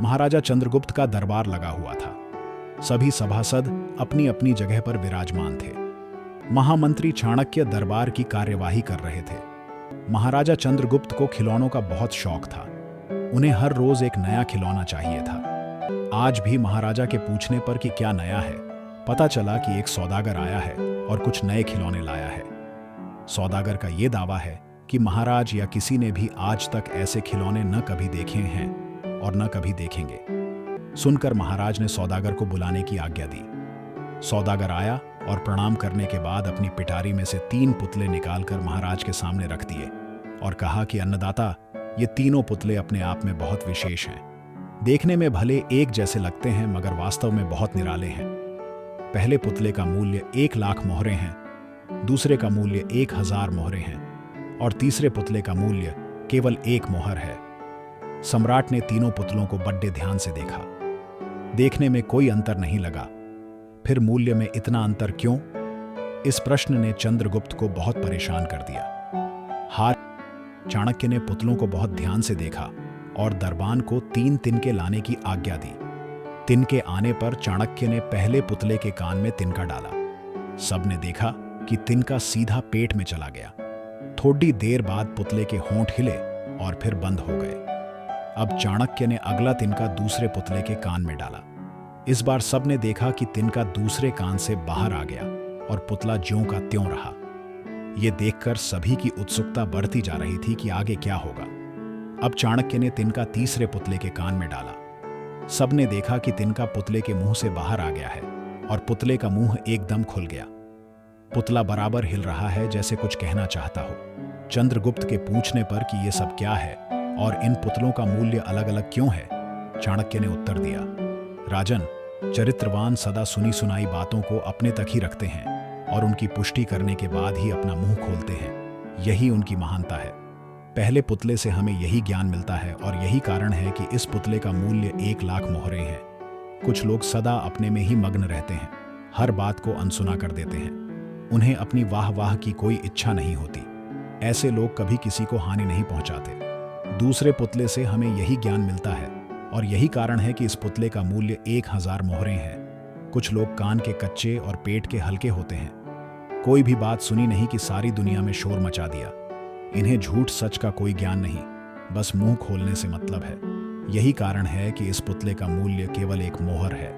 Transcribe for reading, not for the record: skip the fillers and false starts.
महाराजा चंद्रगुप्त का दरबार लगा हुआ था। सभी सभासद अपनी अपनी जगह पर विराजमान थे। महामंत्री चाणक्य दरबार की कार्यवाही कर रहे थे। महाराजा चंद्रगुप्त को खिलौनों का बहुत शौक था। उन्हें हर रोज एक नया खिलौना चाहिए था। आज भी महाराजा के पूछने पर कि क्या नया है, पता चला कि एक सौदागर आया है और कुछ नए खिलौने लाया है। सौदागर का यह दावा है कि महाराज या किसी ने भी आज तक ऐसे खिलौने न कभी देखे हैं और न कभी देखेंगे। सुनकर महाराज ने सौदागर को बुलाने की आज्ञा दी। सौदागर आया और प्रणाम करने के बाद अपनी पिटारी में से 3 पुतले निकालकर महाराज के सामने रख दिए और कहा कि अन्नदाता, ये तीनों पुतले अपने आप में बहुत विशेष हैं। देखने में भले एक जैसे लगते हैं मगर वास्तव में बहुत निराले हैं। पहले पुतले का मूल्य 1 लाख मोहरे हैं, दूसरे का मूल्य 1000 मोहरे हैं और तीसरे पुतले का मूल्य केवल 1 मोहर है। सम्राट ने तीनों पुतलों को बड़े ध्यान से देखा। देखने में कोई अंतर नहीं लगा। फिर मूल्य में इतना अंतर क्यों? इस प्रश्न ने चंद्रगुप्त को बहुत परेशान कर दिया। चाणक्य ने पुतलों को बहुत ध्यान से देखा और दरबान को 3 तिनके लाने की आज्ञा दी। तिनके आने पर चाणक्य ने पहले पुतले के कान में तिनका डाला। सबने देखा कि तिनका सीधा पेट में चला गया। थोड़ी देर बाद पुतले के होंठ हिले और फिर बंद हो गए। अब चाणक्य ने अगला तिनका दूसरे पुतले के कान में डाला। इस बार सबने देखा कि तिनका दूसरे कान से बाहर आ गया और पुतला ज्यों का त्यों रहा। यह देखकर सभी की उत्सुकता बढ़ती जा रही थी कि आगे क्या होगा। अब चाणक्य ने तिनका तीसरे पुतले के कान में डाला। सबने देखा कि तिनका पुतले के मुंह से बाहर आ गया है और पुतले का मुंह एकदम खुल गया। पुतला बराबर हिल रहा है जैसे कुछ कहना चाहता हो। चंद्रगुप्त के पूछने पर कि यह सब क्या है और इन पुतलों का मूल्य अलग अलग क्यों है, चाणक्य ने उत्तर दिया, राजन, चरित्रवान सदा सुनी सुनाई बातों को अपने तक ही रखते हैं और उनकी पुष्टि करने के बाद ही अपना मुंह खोलते हैं। यही उनकी महानता है। पहले पुतले से हमें यही ज्ञान मिलता है और यही कारण है कि इस पुतले का मूल्य 1 लाख मोहरे हैं। कुछ लोग सदा अपने में ही मग्न रहते हैं, हर बात को अनसुना कर देते हैं। उन्हें अपनी वाह वाह की कोई इच्छा नहीं होती। ऐसे लोग कभी किसी को हानि नहीं पहुंचाते। दूसरे पुतले से हमें यही ज्ञान मिलता है और यही कारण है कि इस पुतले का मूल्य 1000 मोहरे हैं। कुछ लोग कान के कच्चे और पेट के हल्के होते हैं। कोई भी बात सुनी नहीं कि सारी दुनिया में शोर मचा दिया। इन्हें झूठ सच का कोई ज्ञान नहीं, बस मुंह खोलने से मतलब है। यही कारण है कि इस पुतले का मूल्य केवल 1 मोहर है।